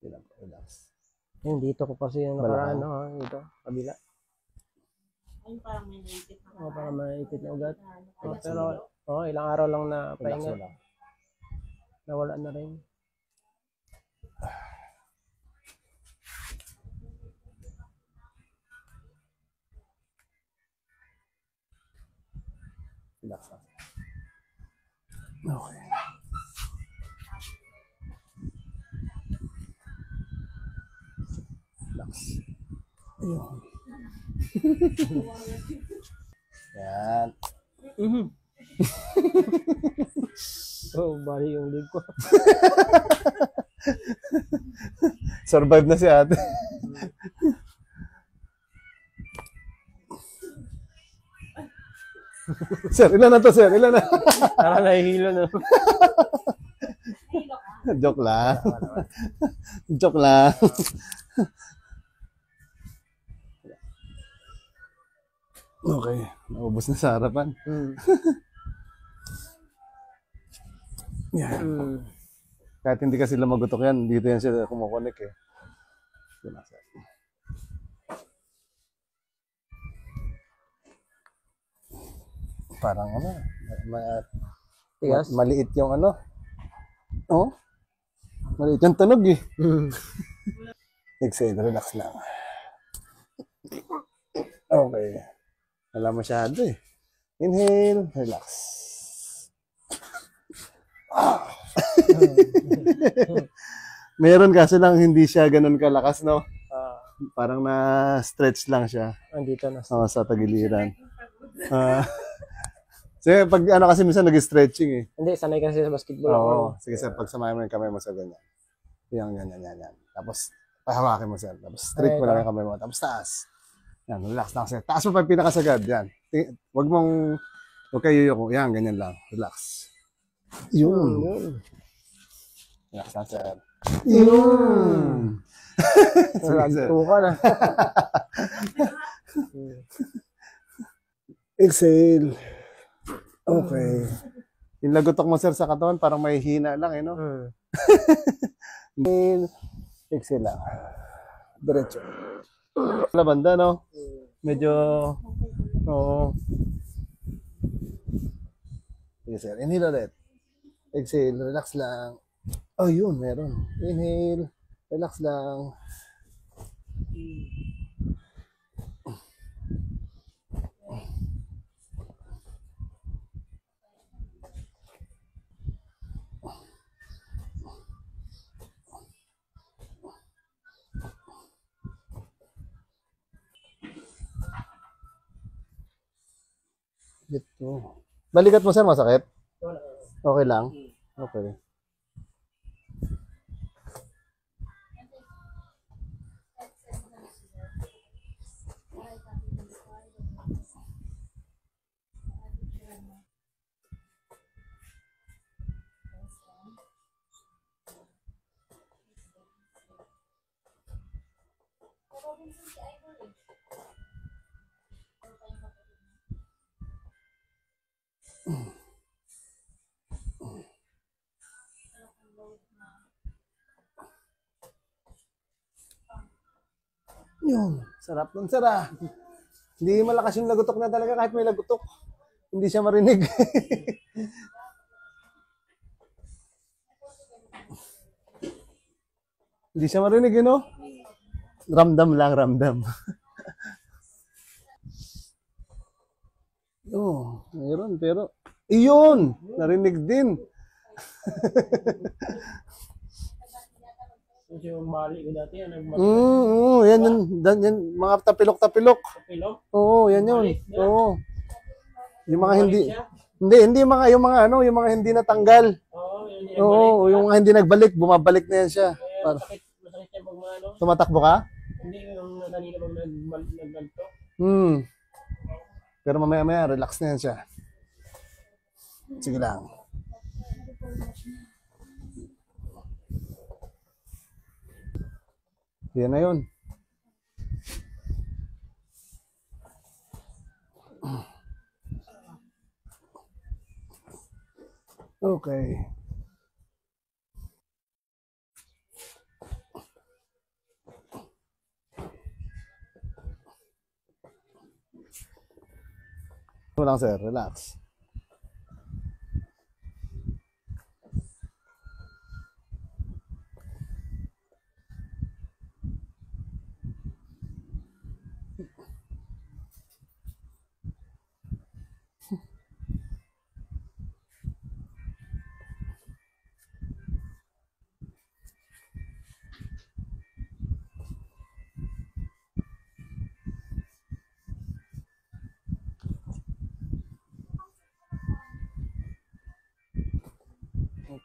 Relax. Yung dito ko kasi yung nakaraan, no? Dito, kabila. Ayun, parang may naipit na O, para maipit na ugat. Relax Pero, mo ilang araw lang na Relax pahinga. mo lang. Nawala na rin. Relax lang. Okay. Relax. Ayun. Yan. Bali yung leg ko. Survive na si ate. Sir, ilan na to, sir? Ilan na? Parang nahihilo na. Joke lang. Joke lang. Okay. Naubos na sa harapan. Yan. Kahit hindi kasi magutok yan, dito yan siya kumukonek eh. Yun na, sir. Parang ano, Tigas? maliit yung ano. Oh, maliit yung tunog eh. Exhale, relax lang. Okay. Wala masyado eh. Inhale, relax. Meron kasi lang hindi siya ganun kalakas, no? Parang na-stretch lang siya. Andito na. Sa tagiliran. Sige, pag ano kasi minsan nag-stretching eh. Hindi, sanay kasi sa basketball. Oo. Sige sir, pagsamahin mo yung kamay mo sa ganyan. Yan. Tapos, pahawakin mo sir. Tapos, straight mo lang yung kamay mo. Tapos, taas. Yan, relax lang sir. Taas mo pa yung pinakasagad. Yan. Huwag kayo yuyoko. Yan, ganyan lang. Relax. Yun. Relax lang sir. Yun. Sige sir. Tuka na. Exhale. Okay. Yung lagotok mo sir sa katawan, parang may hina lang eh, no? Exhale lang. Diretso. Wala banda, no? Medyo, oo. Sige sir, inhale ulit. Exhale, relax lang. Oh, yun, meron. Inhale, relax lang. Ito. Balikat mo sir, masakit? Okay lang? Okay. Yun. Sarap nun, sir ah. Hindi malakas yung lagutok na talaga kahit may lagutok. Hindi siya marinig. Hindi siya marinig, you know? Ramdam lang, ramdam. Oh, mayroon, pero... Iyon! Narinig din. Yung mali ko dati, yan. Yan, mga tapilok-tapilok. Tapilok? Oo, yan yun. Oo. Yung mga hindi yung mga hindi natanggal. Oo, yung mga hindi nagbalik, bumabalik na yan siya. Masakit yan pag mga ano. Tumatakbo ka? Hindi yung kanina pag nagganto. Pero mamaya, relax na yan siya. Sige lang. Yan na yun. Okay. mo lang, sir. Relax.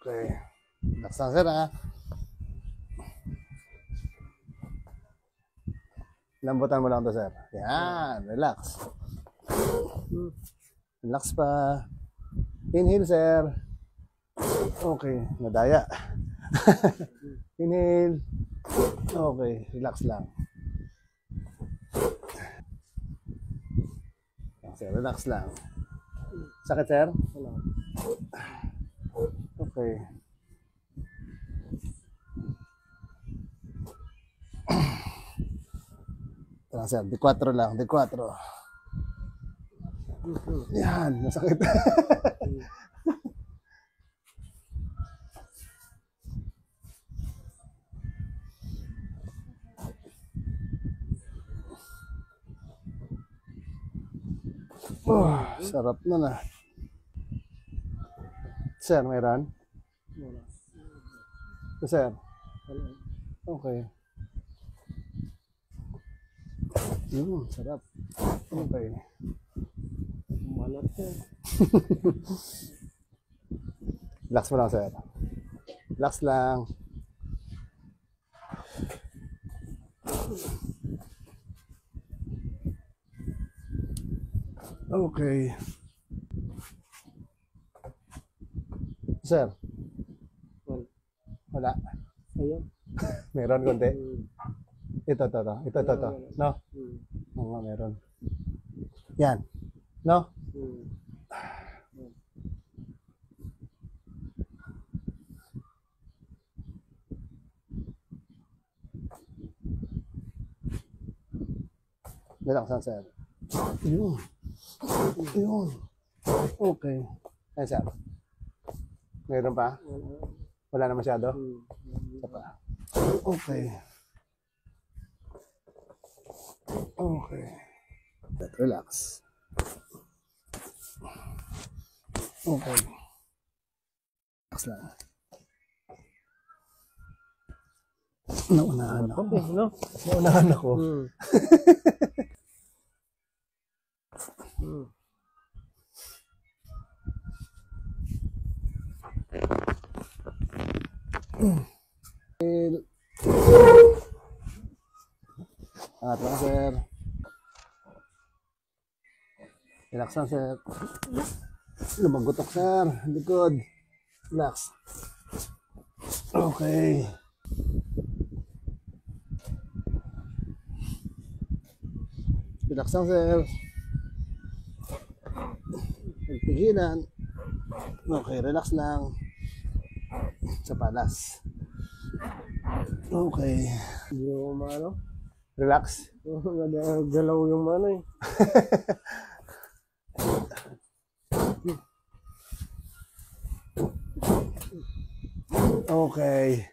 Okay. Relax lang, sir, ha? Lambutan mo lang to, sir. Yan. Relax. Relax pa. Inhale, sir. Okay. Nadaya. Inhale. Okay. Relax lang. Sir, relax lang. Sakit, sir? Okay. Ito lang, sir. D4 lang. D4. Yan. Masakit. Oh, sarap na na. Sir, mayroon? Sir? Okay. Sarap. Okay. Malat sir. Relax mo lang, sir. Relax lang. Okay. Sir? Wala. Ayun. Meron konti. Ito. No? Oo nga, meron. Yan. No? Relax lang, sir. Yun. Okay. Ayan, sir. Meron pa? Wala na masyado? Ito pa. Okay. Okay. Relax. Okay. Relax lang. Naunahan ako. No? Naunahan ako. Angat lang, sir. Relax lang, sir. Lumagotok, sir. Likod. Relax. Okay. Relax lang, sir. Pigilan. Okay, relax lang. Sa palas. Okay. Hindi mo maano. Relax. Galaw yung ano eh. Okay.